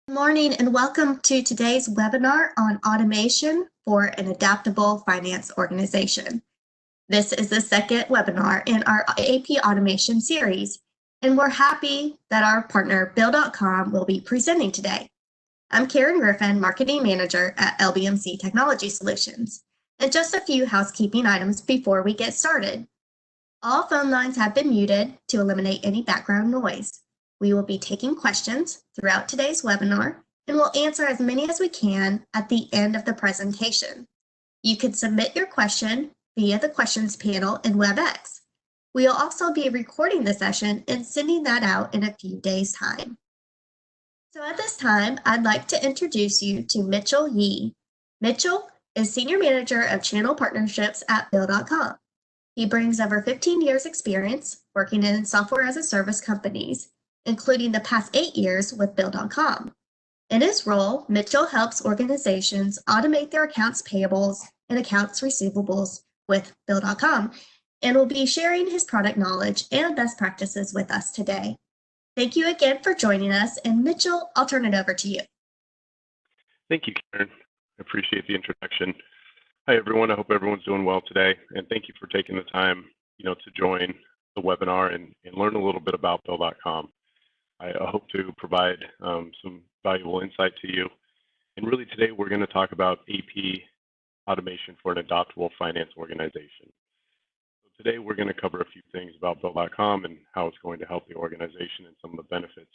Good morning and welcome to today's webinar on automation for an adaptable finance organization. This is the second webinar in our AP automation series, and we're happy that our partner Bill.com will be presenting today. I'm Karen Griffin, Marketing Manager at LBMC Technology Solutions. And just a few housekeeping items before we get started. All phone lines have been muted to eliminate any background noise. We will be taking questions throughout today's webinar, and we'll answer as many as we can at the end of the presentation. You can submit your question via the questions panel in WebEx. We'll also be recording the session and sending that out in a few days' time. So at this time, I'd like to introduce you to Mitchell Yee. Mitchell is Senior Manager of Channel Partnerships at Bill.com. He brings over 15 years experience working in software as a service companies, including the past 8 years with Bill.com. In his role, Mitchell helps organizations automate their accounts payables and accounts receivables with Bill.com, and will be sharing his product knowledge and best practices with us today. Thank you again for joining us, and Mitchell, I'll turn it over to you. Thank you, Karen. I appreciate the introduction. Hi, everyone. I hope everyone's doing well today, and thank you for taking the time, to join the webinar and learn a little bit about Bill.com. I hope to provide some valuable insight to you. And really today we're going to talk about AP automation for an adaptable finance organization. So today we're going to cover a few things about Bill.com and how it's going to help the organization and some of the benefits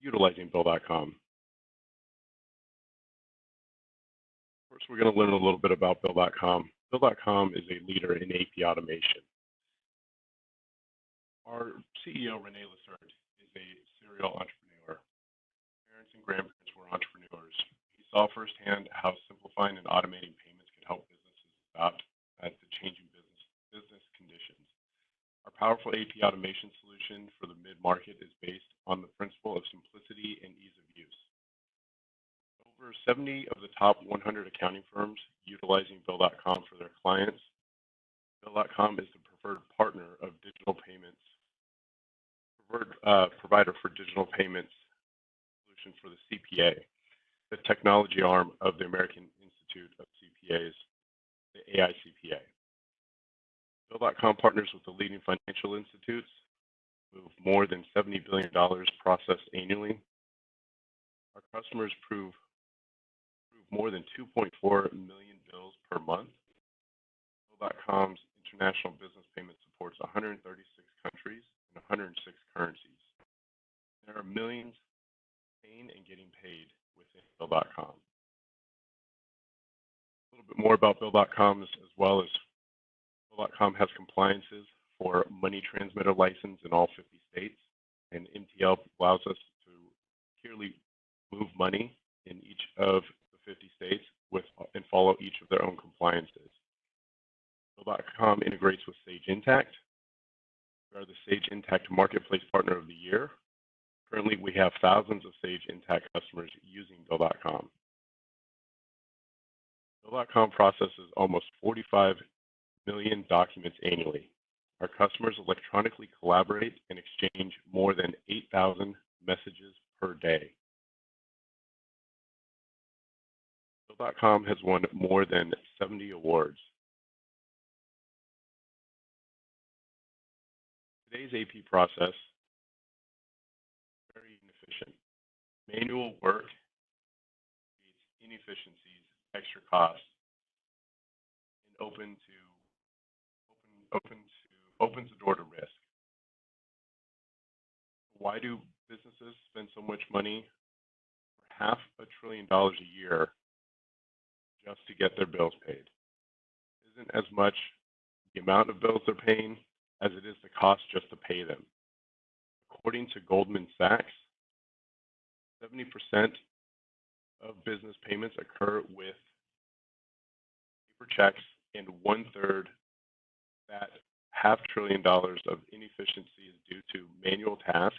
utilizing Bill.com. First, we're going to learn a little bit about Bill.com. Bill.com is a leader in AP automation. Our CEO, Renee Lessard, is a serial entrepreneur. Parents and grandparents were entrepreneurs. He saw firsthand how simplifying and automating payments could help businesses adapt to changing business conditions. Our powerful AP automation solution for the mid-market is based on the principle of simplicity and ease of use. Over 70 of the top 100 accounting firms utilizing Bill.com for their clients. Bill.com is the preferred partner of digital payments, provider for digital payments solution for the CPA, the technology arm of the American Institute of CPAs, the AICPA. Bill.com partners with the leading financial institutes, move more than $70 billion processed annually. Our customers prove more than 2.4 million bills per month. Bill.com's international business payment supports 136 countries and 106 currencies. There are millions paying and getting paid within Bill.com. A little bit more about Bill.com as well as Bill.com has compliances for money transmitter license in all 50 states, and MTL allows us to securely move money in each of the 50 states and follow each of their own compliances. Bill.com integrates with Sage Intacct. We are the Sage Intacct Marketplace Partner of the Year. Currently, we have thousands of Sage Intacct customers using Bill.com. Bill.com processes almost 45 million documents annually. Our customers electronically collaborate and exchange more than 8,000 messages per day. Bill.com has won more than 70 awards. Today's AP process is very inefficient. Manual work creates inefficiencies, extra costs, and opens the door to risk. Why do businesses spend so much money, for $500 billion a year, just to get their bills paid? Isn't as much the amount of bills they're paying as it is the cost just to pay them. According to Goldman Sachs, 70% of business payments occur with paper checks, and 1/3 that $500 billion of inefficiency is due to manual tasks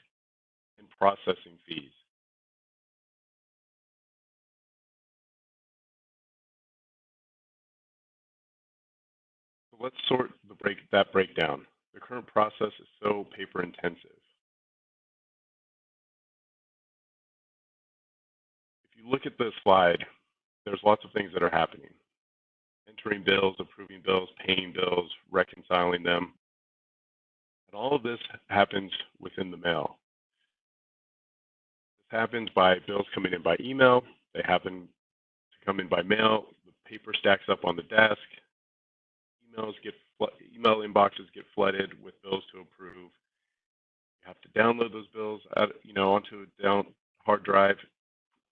and processing fees. So let's sort that breakdown. The current process is so paper intensive. you look at this slide, there's lots of things that are happening. Entering bills, approving bills, paying bills, reconciling them. And all of this happens within the mail. This happens by bills coming in by email. They happen to come in by mail. The paper stacks up on the desk. Email inboxes get flooded with bills to approve. You have to download those bills onto a hard drive,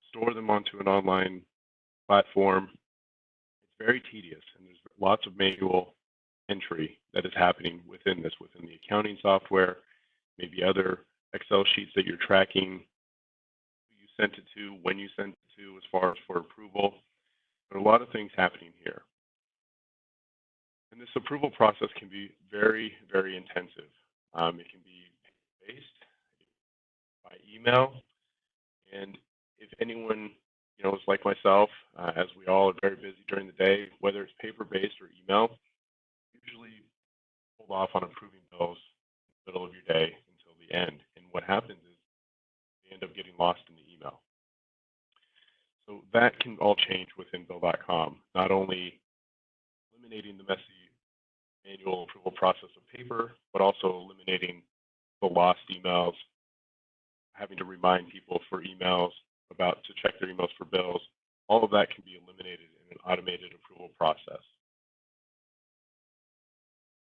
store them onto an online platform. It's very tedious, and there's lots of manual entry that is happening within the accounting software, maybe other Excel sheets that you're tracking, who you sent it to, when you sent it to, as far as for approval. There are a lot of things happening here. And this approval process can be very, very intensive. It can be based by email, and if anyone is like myself, as we all are very busy during the day, whether it's paper-based or email, usually hold off on approving bills in the middle of your day until the end. And what happens is they end up getting lost in the email. So that can all change within Bill.com, not only eliminating the messy manual approval process of paper, but also eliminating the lost emails, having to remind people for emails to check their emails for bills. All of that can be eliminated in an automated approval process.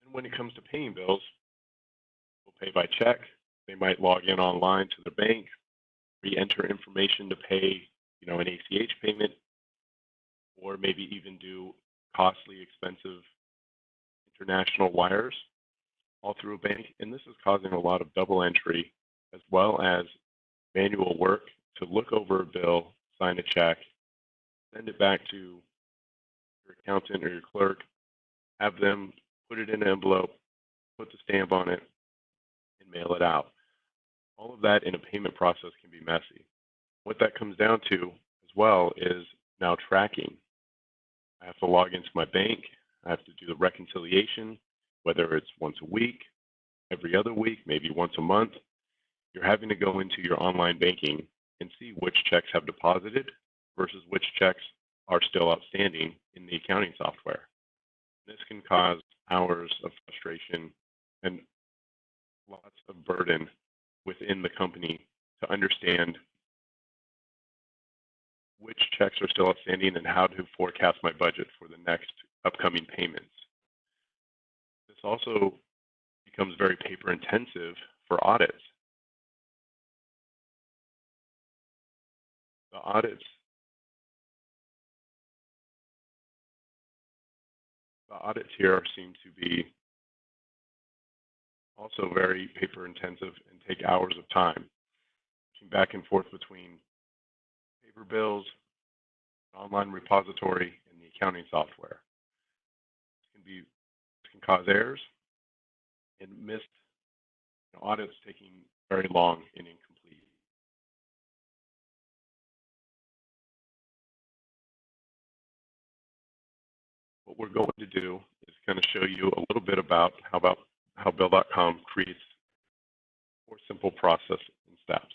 And when it comes to paying bills, we'll pay by check. They might log in online to their bank, re-enter information to pay, an ACH payment, or maybe even do costly, expensive international wires all through a bank. And this is causing a lot of double entry, as well as manual work to look over a bill, sign a check, send it back to your accountant or your clerk, have them put it in an envelope, put the stamp on it, and mail it out. All of that in a payment process can be messy. What that comes down to as well is now tracking. I have to log into my bank. I have to do the reconciliation, whether it's once a week, every other week, maybe once a month. You're having to go into your online banking and see which checks have deposited versus which checks are still outstanding in the accounting software. This can cause hours of frustration and lots of burden within the company to understand which checks are still outstanding and how to forecast my budget for the next upcoming payments. This also becomes very paper intensive for audits. The audits here seem to be also very paper intensive and take hours of time, back and forth between paper bills, an online repository, and the accounting software. This can cause errors and missed audits taking very long and incomplete. What we're going to do is kind of show you a little bit about how Bill.com creates a more simple process and steps.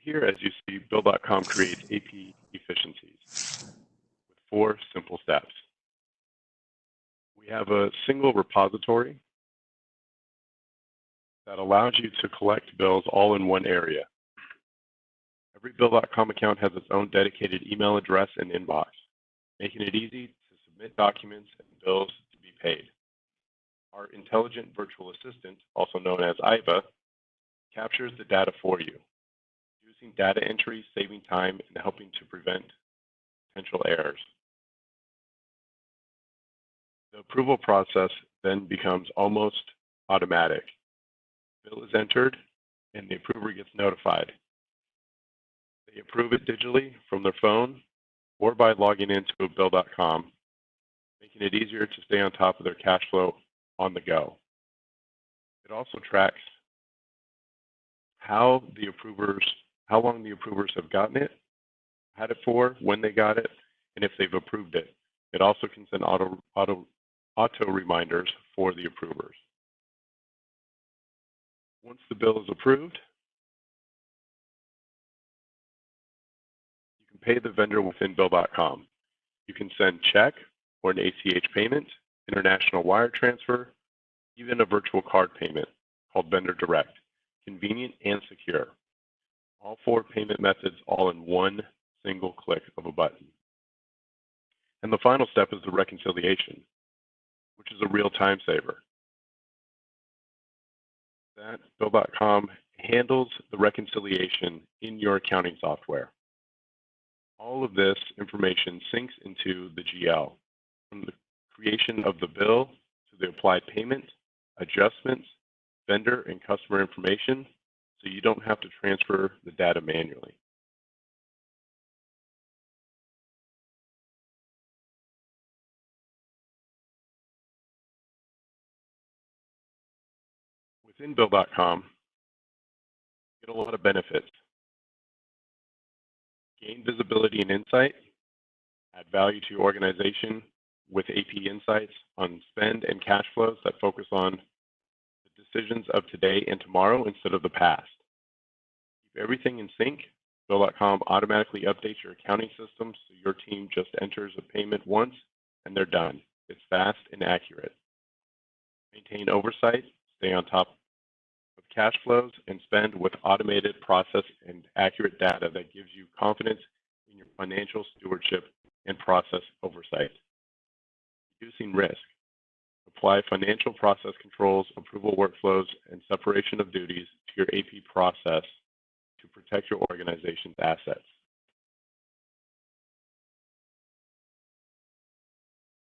Here, as you see, Bill.com creates AP efficiencies with 4 simple steps. We have a single repository that allows you to collect bills all in one area. Every Bill.com account has its own dedicated email address and inbox, making it easy to submit documents and bills to be paid. Our intelligent virtual assistant, also known as IVA, captures the data for you, reducing data entry, saving time, and helping to prevent potential errors. The approval process then becomes almost automatic. Bill is entered, and the approver gets notified. They approve it digitally from their phone or by logging into Bill.com, making it easier to stay on top of their cash flow on the go. It also tracks how long the approvers have gotten it had it for, when they got it, and if they've approved it. It also can send auto reminders for the approvers. Once the bill is approved, you can pay the vendor within Bill.com. You can send check or an ACH payment, international wire transfer, even a virtual card payment called Vendor Direct, convenient and secure. All 4 payment methods all in one single click of a button. And the final step is the reconciliation, which is a real time saver. That Bill.com handles the reconciliation in your accounting software. All of this information syncs into the GL, from the creation of the bill to the applied payment, adjustments, vendor and customer information, so you don't have to transfer the data manually. Within Bill.com, you get a lot of benefits. Gain visibility and insight, add value to your organization with AP insights on spend and cash flows that focus on the decisions of today and tomorrow instead of the past. Keep everything in sync. Bill.com automatically updates your accounting system so your team just enters a payment once and they're done. It's fast and accurate. Maintain oversight, stay on top of cash flows, and spend with automated process and accurate data that gives you confidence in your financial stewardship and process oversight. Reducing risk. Apply financial process controls, approval workflows, and separation of duties to your AP process to protect your organization's assets.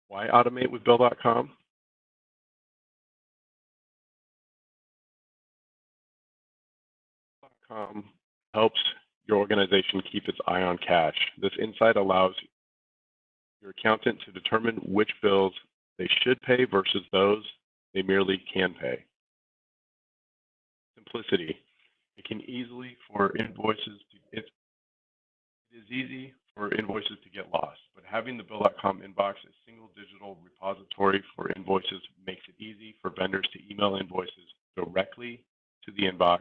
Why automate with Bill.com? Bill.com helps your organization keep its eye on cash. This insight allows your accountant to determine which bills they should pay versus those they merely can pay. Simplicity. It is easy for invoices to get lost, but having the Bill.com inbox, a single digital repository for invoices, makes it easy for vendors to email invoices directly to the inbox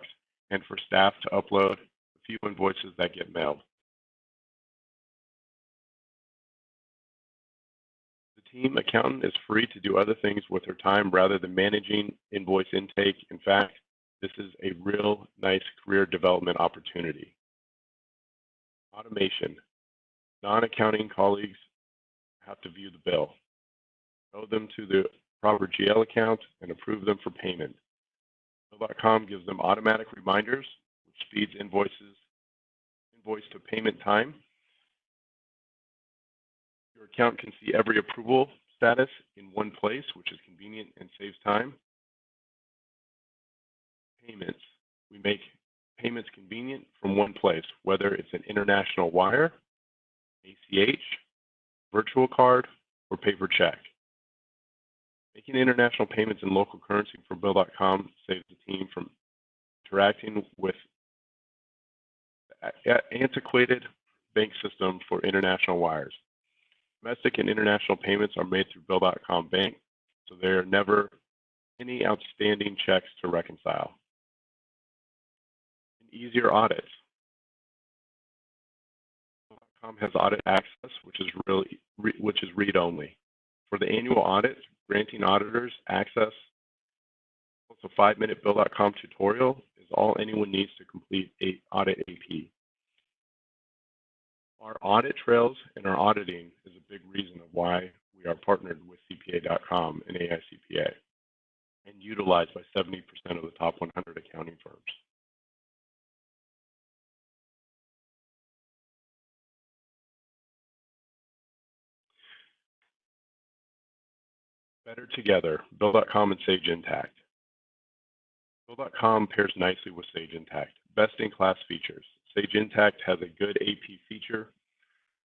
and for staff to upload a few invoices that get mailed. The team accountant is free to do other things with their time rather than managing invoice intake. In fact, this is a real nice career development opportunity. Automation. Non-accounting colleagues have to view the bill, load them to the proper GL account, and approve them for payment. Bill.com gives them automatic reminders, which speeds invoice to payment time. Your account can see every approval status in one place, which is convenient and saves time. Payments. We make payments convenient from one place, whether it's an international wire, ACH, virtual card, or paper check. Making international payments in local currency for Bill.com saves the team from interacting with the antiquated bank system for international wires. Domestic and international payments are made through Bill.com Bank, so there are never any outstanding checks to reconcile. And easier audits. Bill.com has audit access, which is read-only. For the annual audit, granting auditors access to a 5-minute Bill.com tutorial is all anyone needs to complete an audit AP. Our audit trails and our auditing is a big reason of why we are partnered with CPA.com and AICPA and utilized by 70% of the top 100 accounting firms. Better together, Bill.com and Sage Intacct. Bill.com pairs nicely with Sage Intacct. Best-in-class features. Sage Intacct has a good AP feature,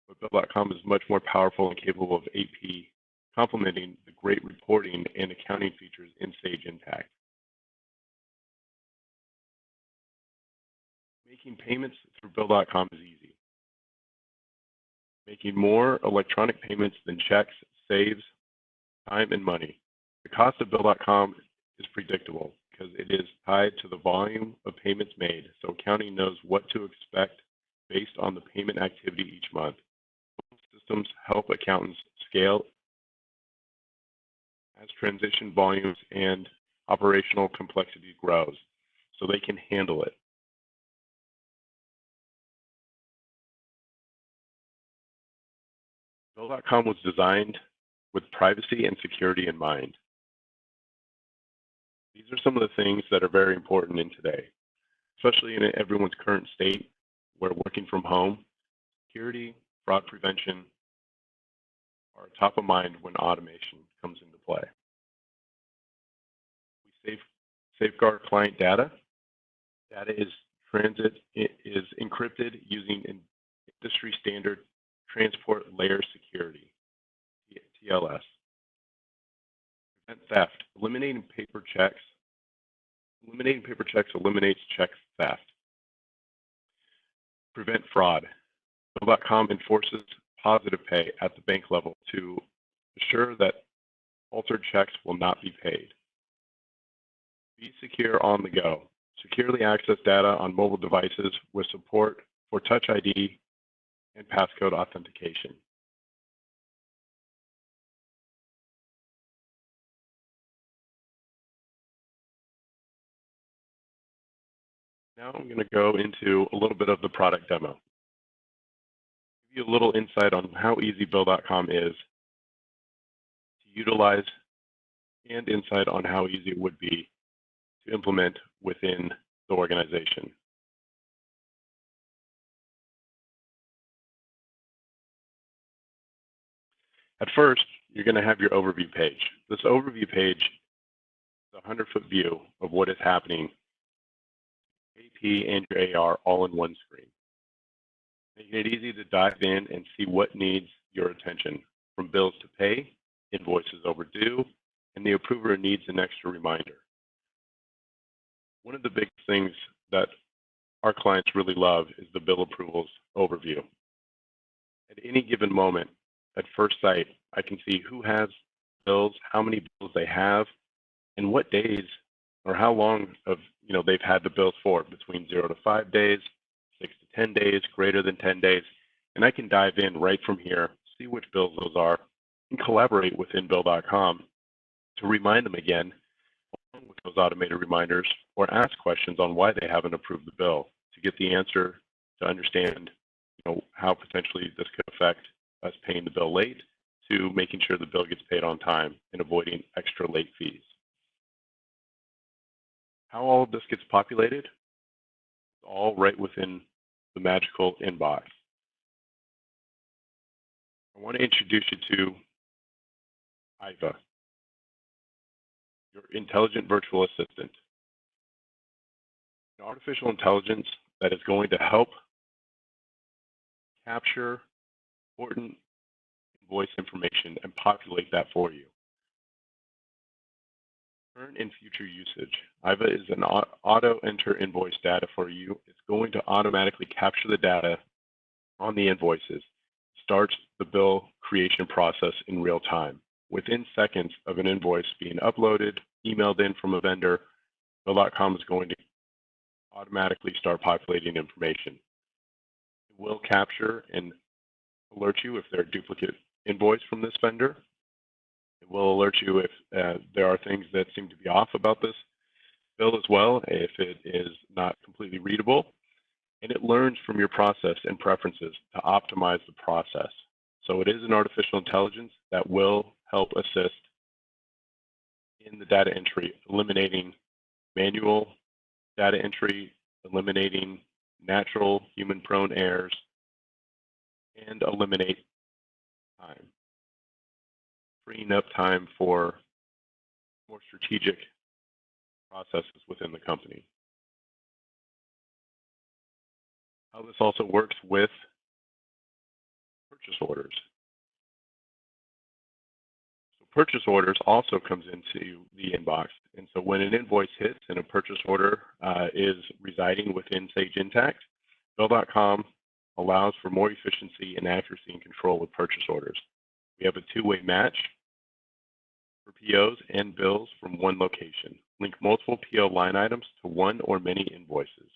but Bill.com is much more powerful and capable of AP, complementing the great reporting and accounting features in Sage Intacct. Making payments through Bill.com is easy. Making more electronic payments than checks saves time and money. The cost of Bill.com is predictable because it is tied to the volume of payments made, so accounting knows what to expect based on the payment activity each month. Systems help accountants scale as transition volumes and operational complexity grows, so they can handle it. Bill.com was designed with privacy and security in mind. These are some of the things that are very important in today, especially in everyone's current state where working from home. Security, fraud prevention are top of mind when automation comes into play. We safeguard client data. Data is encrypted using industry standard transport layer security, TLS. Prevent theft. Eliminating paper checks eliminates check theft. Prevent fraud. Bill.com enforces positive pay at the bank level to assure that altered checks will not be paid. Be secure on the go. Securely access data on mobile devices with support for Touch ID and passcode authentication. Now I'm going to go into a little bit of the product demo. Give you a little insight on how easy Bill.com is to utilize and insight on how easy it would be to implement within the organization. At first, you're going to have your overview page. This overview page is a 100-foot view of what is happening, AP and your AR all in one screen. Making it easy to dive in and see what needs your attention, from bills to pay, invoices overdue, and the approver needs an extra reminder. One of the big things that our clients really love is the bill approvals overview. At any given moment, at first sight, I can see who has bills, how many bills they have, and what days or how long of they've had the bills for, between 0 to 5 days, 6 to 10 days, greater than 10 days. And I can dive in right from here, see which bills those are, and collaborate within Bill.com to remind them again with those automated reminders, or ask questions on why they haven't approved the bill to get the answer, to understand how potentially this could affect us paying the bill late, to making sure the bill gets paid on time and avoiding extra late fees. How all of this gets populated, all right within the magical inbox. I want to introduce you to IVA, your intelligent virtual assistant. An artificial intelligence that is going to help capture important invoice information and populate that for you. Current and future usage. IVA is an auto-enter invoice data for you. It's going to automatically capture the data on the invoices, starts the bill creation process in real time. Within seconds of an invoice being uploaded, emailed in from a vendor, Bill.com is going to automatically start populating information. It will capture and alert you if there are duplicate invoice from this vendor. It will alert you if there are things that seem to be off about this bill as well, if it is not completely readable. And it learns from your process and preferences to optimize the process. So it is an artificial intelligence that will help assist in the data entry, eliminating manual data entry, eliminating natural human-prone errors, and eliminate time, freeing up time for more strategic processes within the company. How this also works with purchase orders. So purchase orders also comes into the inbox. And so when an invoice hits and a purchase order is residing within Sage Intacct, Bill.com allows for more efficiency and accuracy and control with purchase orders. We have a two-way match for POs and bills from one location. Link multiple PO line items to one or many invoices.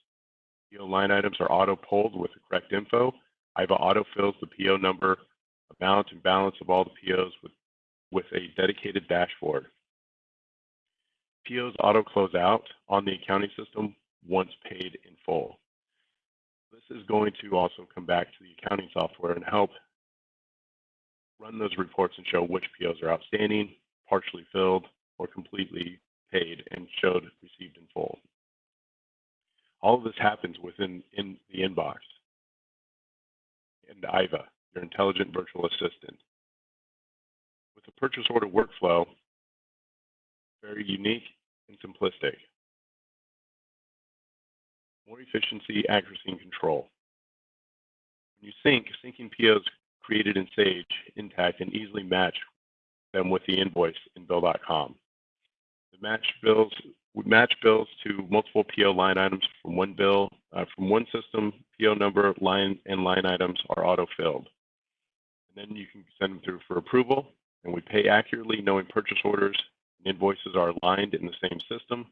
PO line items are auto-pulled with the correct info. IVA auto-fills the PO number, amount, and balance of all the POs with a dedicated dashboard. POs auto-close out on the accounting system once paid in full. This is going to also come back to the accounting software and help run those reports and show which POs are outstanding, partially filled, or completely paid and showed received in full. All of this happens in the inbox and IVA, your intelligent virtual assistant. With the purchase order workflow, very unique and simplistic. More efficiency, accuracy, and control. When you syncing POs created in Sage intact and easily match them with the invoice in Bill.com. We match bills to multiple PO line items from one bill, from one system. PO number, line, and line items are auto-filled. And then you can send them through for approval, and we pay accurately, knowing purchase orders and invoices are aligned in the same system.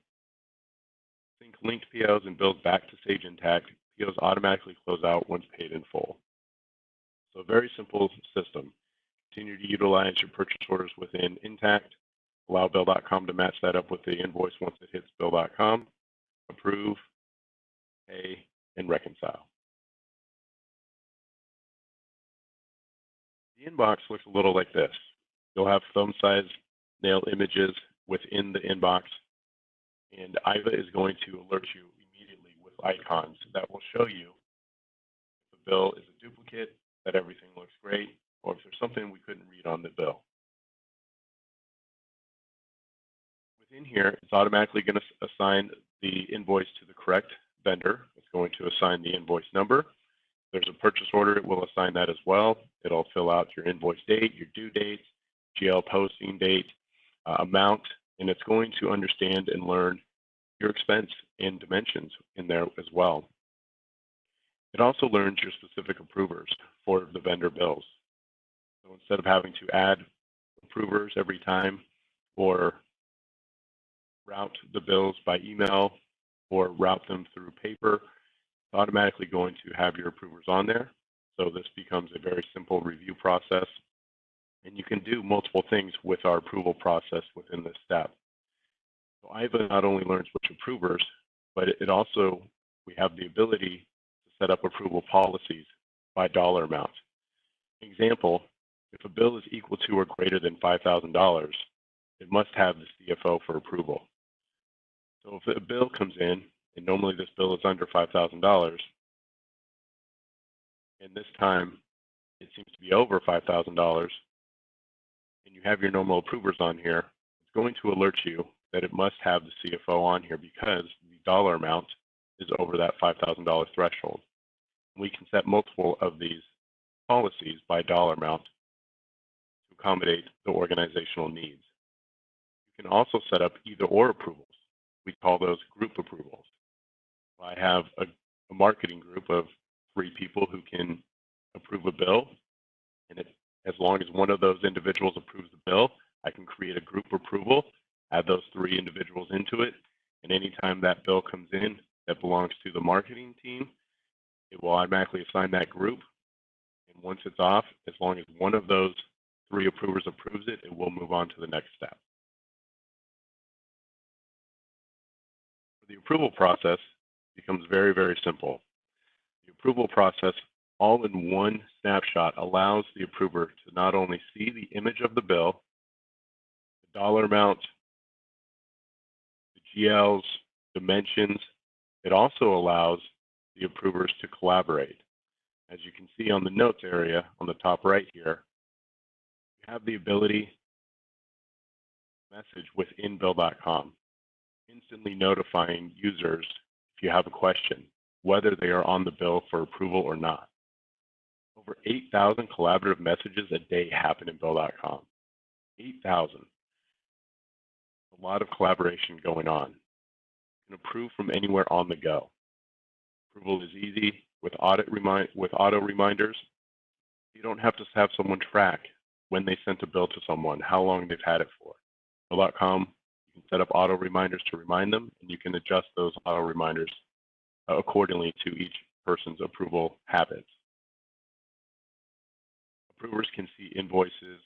Sync linked POs and bills back to Sage intact. POs automatically close out once paid in full. So a very simple system. Continue to utilize your purchase orders within intact. Allow Bill.com to match that up with the invoice once it hits Bill.com. Approve, pay, and reconcile. The inbox looks a little like this. You'll have thumb-sized nail images within the inbox, and IVA is going to alert you immediately with icons that will show you if the bill is a duplicate, that everything looks great, or if there's something we couldn't read on the bill. Within here, it's automatically going to assign the invoice to the correct vendor. It's going to assign the invoice number. If there's a purchase order, it will assign that as well. It'll fill out your invoice date, your due date, GL posting date, amount, and it's going to understand and learn your expense and dimensions in there as well. It also learns your specific approvers for the vendor bills. So instead of having to add approvers every time or route the bills by email or route them through paper, it's automatically going to have your approvers on there. So this becomes a very simple review process. And you can do multiple things with our approval process within this step. So IVA not only learns which approvers, but it also, we have the ability to set up approval policies by dollar amount. Example, if a bill is equal to or greater than $5,000, it must have the CFO for approval. So if a bill comes in, and normally this bill is under $5,000, and this time it seems to be over $5,000, and you have your normal approvers on here, it's going to alert you that it must have the CFO on here because the dollar amount is over that $5,000 threshold. We can set multiple of these policies by dollar amount to accommodate the organizational needs. You can also set up either or approvals. We call those group approvals. I have a marketing group of 3 people who can approve a bill, and as long as one of those individuals approves the bill, I can create a group approval, add those 3 individuals into it, and anytime that bill comes in that belongs to the marketing team, it will automatically assign that group. And once it's off, as long as one of those 3 approvers approves it, it will move on to the next step. The approval process becomes very, very simple. The approval process, all in one snapshot, allows the approver to not only see the image of the bill, the dollar amount, the GLs, dimensions. It also allows the approvers to collaborate. As you can see on the notes area on the top right here, you have the ability to message within Bill.com, instantly notifying users if you have a question, whether they are on the bill for approval or not. Over 8,000 collaborative messages a day happen in Bill.com. 8,000. A lot of collaboration going on. You can approve from anywhere on the go. Approval is easy, with auto reminders. You don't have to have someone track when they sent a bill to someone, how long they've had it for. Bill.com, you can set up auto reminders to remind them, and you can adjust those auto reminders accordingly to each person's approval habits. Approvers can see invoices,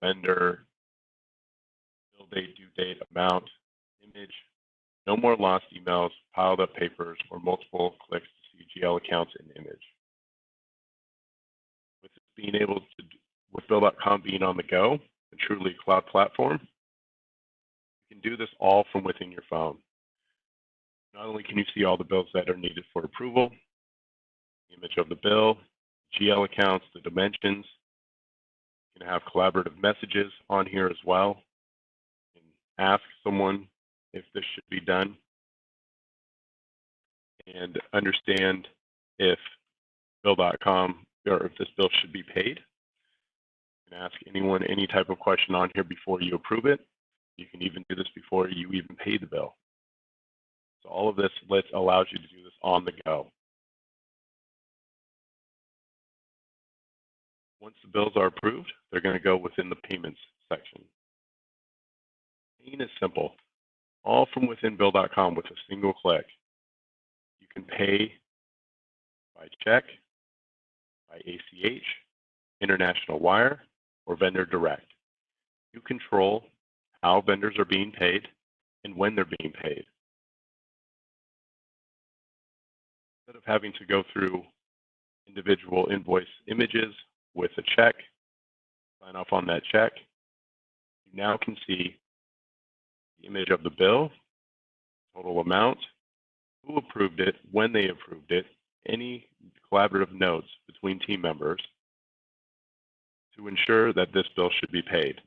vendor, bill date, due date, amount, image. No more lost emails, piled up papers, or multiple clicks to see GL accounts and image. With Bill.com being on the go, a truly cloud platform, you can do this all from within your phone. Not only can you see all the bills that are needed for approval, the image of the bill, GL accounts, the dimensions. You can have collaborative messages on here as well. You can ask someone if this should be done and understand if Bill.com or if this bill should be paid. You can ask anyone any type of question on here before you approve it. You can even do this before you even pay the bill. So all of this allows you to do this on the go. Once the bills are approved, they're going to go within the payments section. Paying is simple. All from within Bill.com with a single click. You can pay by check, by ACH, international wire, or vendor direct. You control how vendors are being paid and when they're being paid. Instead of having to go through individual invoice images with a check, sign off on that check, you now can see the image of the bill, total amount, who approved it, when they approved it, any collaborative notes between team members to ensure that this bill should be paid.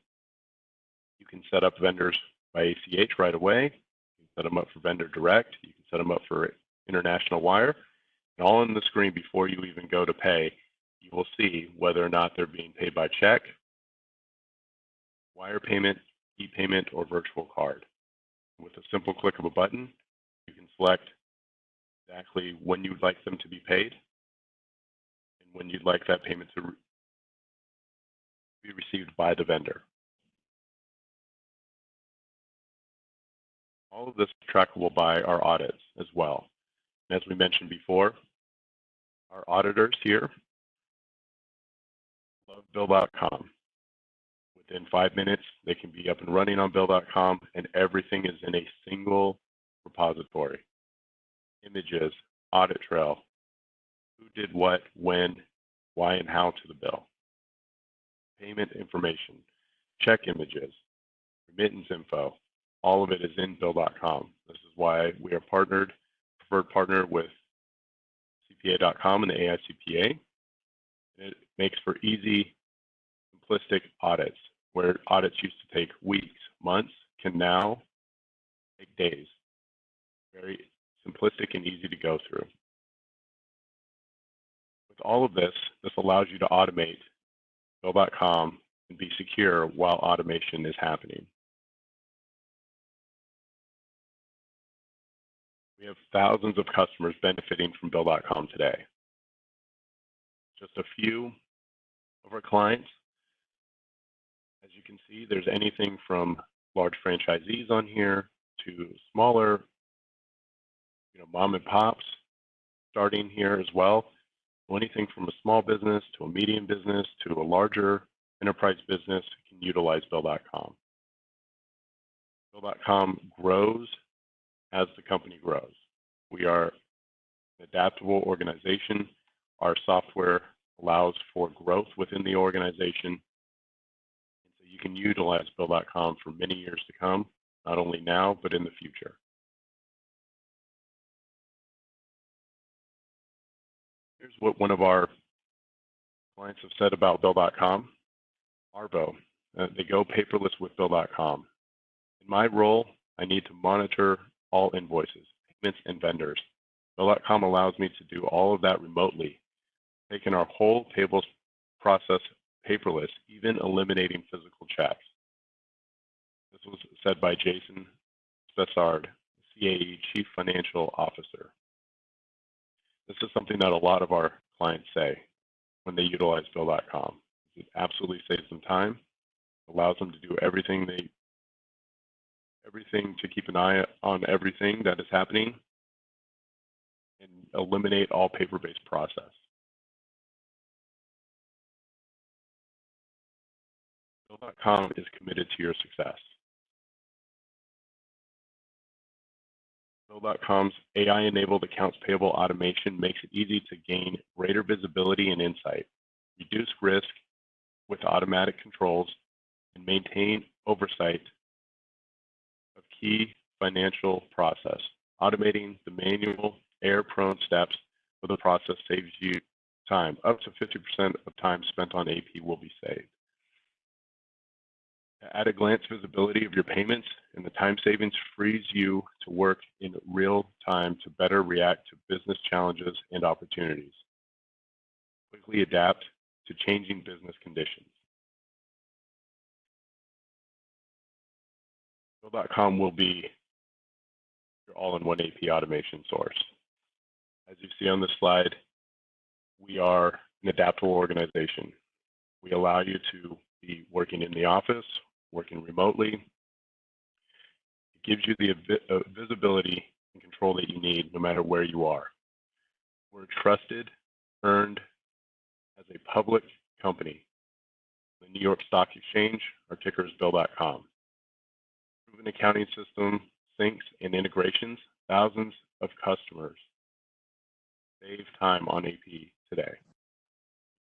You can set up vendors by ACH right away. You can set them up for vendor direct. You can set them up for international wire. And all on the screen before you even go to pay, you will see whether or not they're being paid by check, wire payment, e-payment, or virtual card. With a simple click of a button, you can select exactly when you'd like them to be paid and when you'd like that payment to be received by the vendor. All of this is trackable by our audits as well. And as we mentioned before, our auditors here love Bill.com. Within 5 minutes, they can be up and running on Bill.com, and everything is in a single repository. Images, audit trail, who did what, when, why, and how to the bill. Payment information, check images, remittance info, all of it is in Bill.com. This is why we are preferred partner with CPA.com and the AICPA. It makes for easy, simplistic audits, where audits used to take weeks, months, can now take days. Very simplistic and easy to go through. With all of this, this allows you to automate Bill.com and be secure while automation is happening. We have thousands of customers benefiting from Bill.com today. Just a few of our clients. As you can see, there's anything from large franchisees on here to smaller, mom and pops starting here as well. So anything from a small business to a medium business to a larger enterprise business can utilize Bill.com. Bill.com grows as the company grows. We are an adaptable organization. Our software allows for growth within the organization. And so you can utilize Bill.com for many years to come, not only now, but in the future. Here's what one of our clients have said about Bill.com. Arvo, they go paperless with Bill.com. In my role, I need to monitor all invoices, payments, and vendors. Bill.com allows me to do all of that remotely, taking our whole payables process paperless, even eliminating physical checks. This was said by Jason Spessard, CAE Chief Financial Officer. This this is something that a lot of our clients say when they utilize Bill.com. It absolutely saves them time, allows them to do everything to keep an eye on everything that is happening, and eliminate all paper-based process. Bill.com is committed to your success. Bill.com's AI-enabled accounts payable automation makes it easy to gain greater visibility and insight, reduce risk with automatic controls, and maintain oversight of key financial process. Automating the manual, error-prone steps of the process saves you time. Up to 50% of time spent on AP will be saved. At a glance visibility of your payments and the time savings frees you to work in real time to better react to business challenges and opportunities. Quickly adapt to changing business conditions. Bill.com will be your all-in-one AP automation source. As you see on this slide, we are an adaptable organization. We allow you to be working in the office, working remotely. It gives you the visibility and control that you need no matter where you are. We're trusted, earned as a public company. The New York Stock Exchange, our ticker is Bill.com. Proven accounting system, syncs, and integrations, thousands of customers save time on AP today.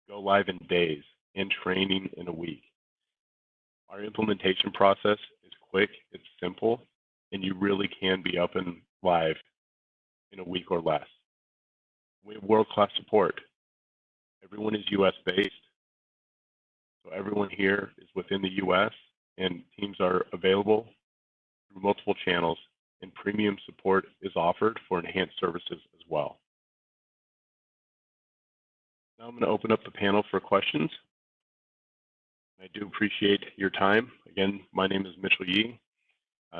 Go live in days, and training in a week. Our implementation process is quick, it's simple, and you really can be up and live in a week or less. We have world-class support. Everyone is US-based, so everyone here is within the US, and teams are available through multiple channels, and premium support is offered for enhanced services as well. Now I'm going to open up the panel for questions. I do appreciate your time. Again, my name is Mitchell Yee.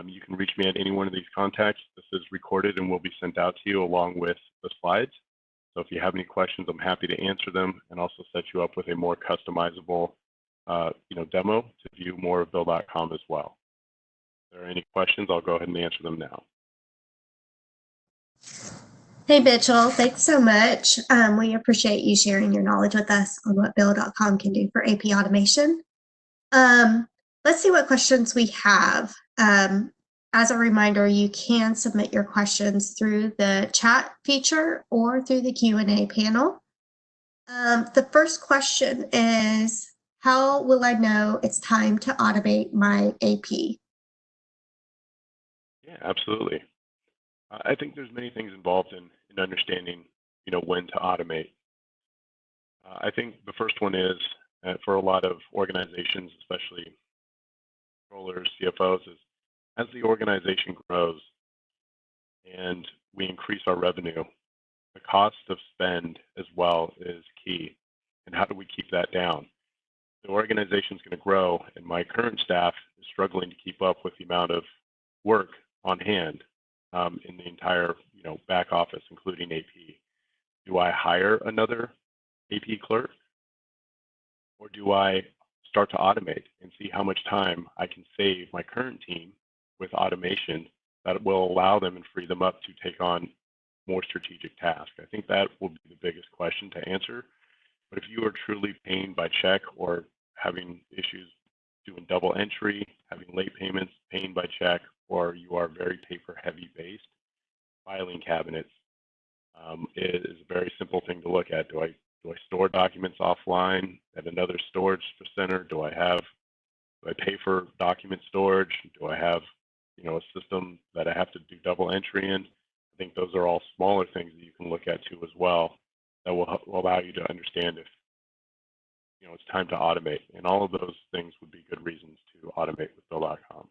You can reach me at any one of these contacts. This is recorded and will be sent out to you along with the slides. So if you have any questions, I'm happy to answer them and also set you up with a more customizable demo to view more of Bill.com as well. If there are any questions, I'll go ahead and answer them now. Hey, Mitchell, thanks so much. We appreciate you sharing your knowledge with us on what Bill.com can do for AP automation. Let's see what questions we have. As a reminder, you can submit your questions through the chat feature or through the Q&A panel. The first question is, how will I know it's time to automate my AP? Yeah, absolutely. I think there's many things involved in understanding, when to automate. I think the first one is for a lot of organizations, especially controllers, CFOs, is as the organization grows and we increase our revenue, the cost of spend as well is key. And how do we keep that down? The organization is going to grow, and my current staff is struggling to keep up with the amount of work on hand in the entire back office, including AP. Do I hire another AP clerk, or do I start to automate and see how much time I can save my current team with automation that will allow them and free them up to take on more strategic tasks? I think that will be the biggest question to answer. But if you are truly paying by check or having issues doing double entry, having late payments, paying by check, or you are very paper heavy based, filing cabinets is a very simple thing to look at. Do I store documents offline at another storage center? Do I pay for document storage? Do I have a system that I have to do double entry in? I think those are all smaller things that you can look at too as well that will allow you to understand if it's time to automate. And all of those things would be good reasons to automate with Bill.com.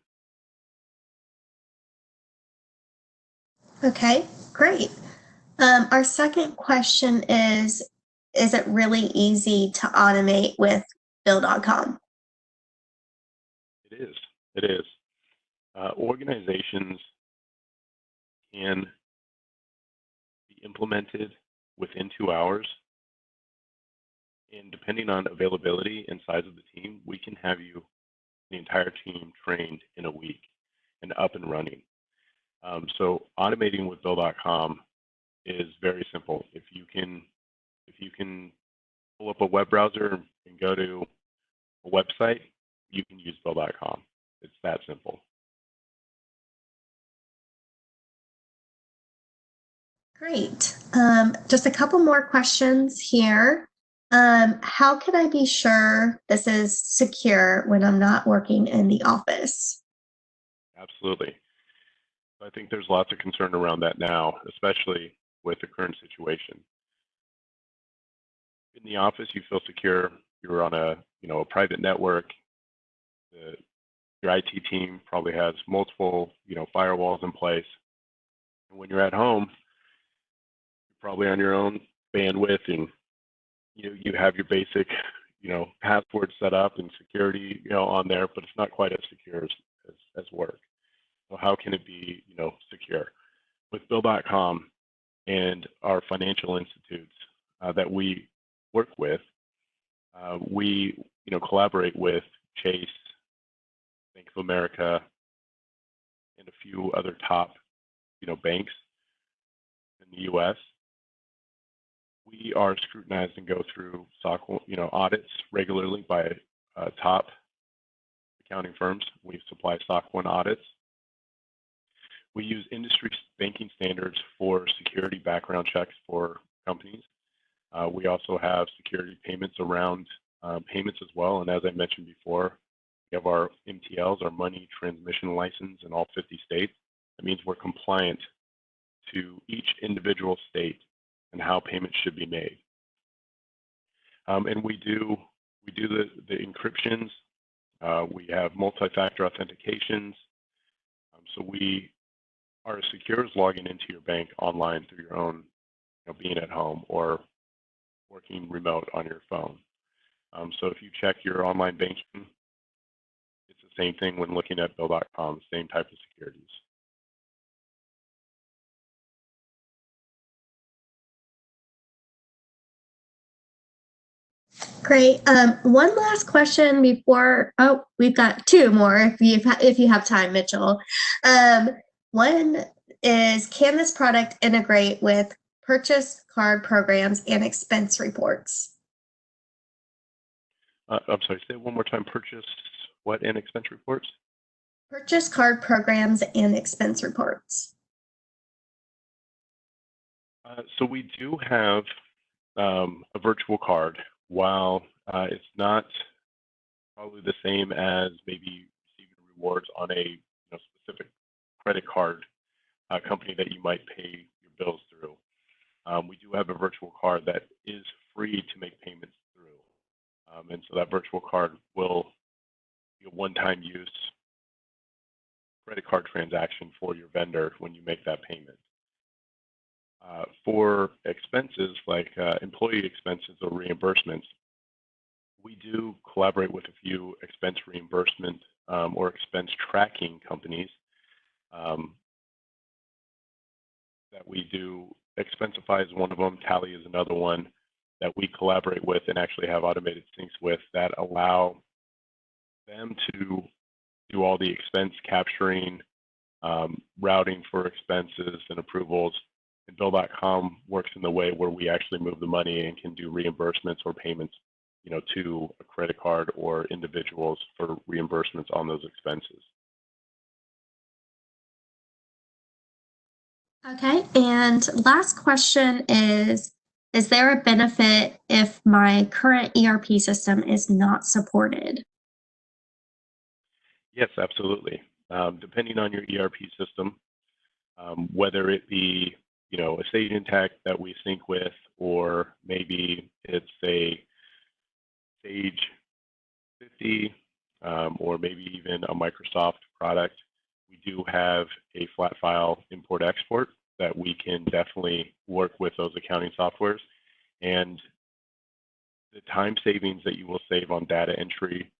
Okay, great. Our second question is it really easy to automate with Bill.com? It is. Organizations can be implemented within 2 hours. And depending on availability and size of the team, we can have the entire team trained in a week and up and running. So automating with Bill.com is very simple. If you can pull up a web browser and go to a website, you can use Bill.com. It's that simple. Great. Just a couple more questions here. How can I be sure this is secure when I'm not working in the office? Absolutely. I think there's lots of concern around that now, especially with the current situation. In the office, you feel secure. You're on a private network. Your IT team probably has multiple firewalls in place. And when you're at home, you're probably on your own bandwidth, and you have your basic password set up and security on there, but it's not quite as secure as work. So how can it be secure? With Bill.com and our financial institutes that we work with, we collaborate with Chase, Bank of America, and a few other top banks in the U.S. We are scrutinized and go through SOC audits regularly by top accounting firms. We supply SOC 1 audits. We use industry banking standards for security background checks for companies. We also have security payments around payments as well. And as I mentioned before, we have our MTLs, our money transmission license in all 50 states. That means we're compliant to each individual state and how payments should be made. And we do the encryptions. We have multi-factor authentications. So we are as secure as logging into your bank online through your own, being at home or working remote on your phone. So if you check your online banking, it's the same thing when looking at Bill.com, same type of securities. Great. One last question before. Oh, we've got two more. If you have time, Mitchell. One is, can this product integrate with purchase card programs and expense reports? I'm sorry. Say it one more time. Purchase what and expense reports? Purchase card programs and expense reports. So we do have a virtual card. While it's not probably the same as maybe receiving rewards on a specific credit card company that you might pay your bills through, we do have a virtual card that is free to make payments through. And so that virtual card will be a one-time use credit card transaction for your vendor when you make that payment. For expenses like employee expenses or reimbursements, we do collaborate with a few expense reimbursement or expense tracking companies that we do. Expensify is one of them, Tally is another one that we collaborate with and actually have automated syncs with that allow them to do all the expense capturing, routing for expenses and approvals. And Bill.com works in the way where we actually move the money and can do reimbursements or payments, to a credit card or individuals for reimbursements on those expenses. Okay, and last question is there a benefit if my current ERP system is not supported? Yes, absolutely. Depending on your ERP system, whether it be a Sage Intacct that we sync with, or maybe it's a Sage 50, or maybe even a Microsoft product, we do have a flat file import-export that we can definitely work with those accounting softwares. And the time savings that you will save on data entry,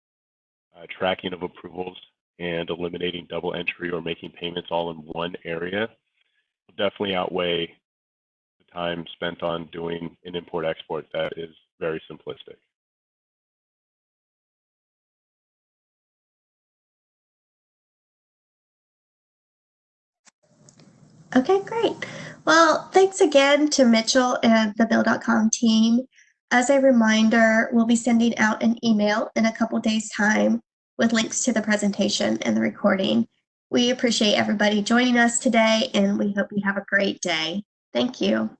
tracking of approvals, and eliminating double entry or making payments all in one area will definitely outweigh the the time spent on doing an import-export that is very simplistic. Okay, great. Well, thanks again to Mitchell and the Bill.com team. As a reminder, we'll be sending out an email in a couple days' time with links to the presentation and the recording. We appreciate everybody joining us today, and we hope you have a great day. Thank you.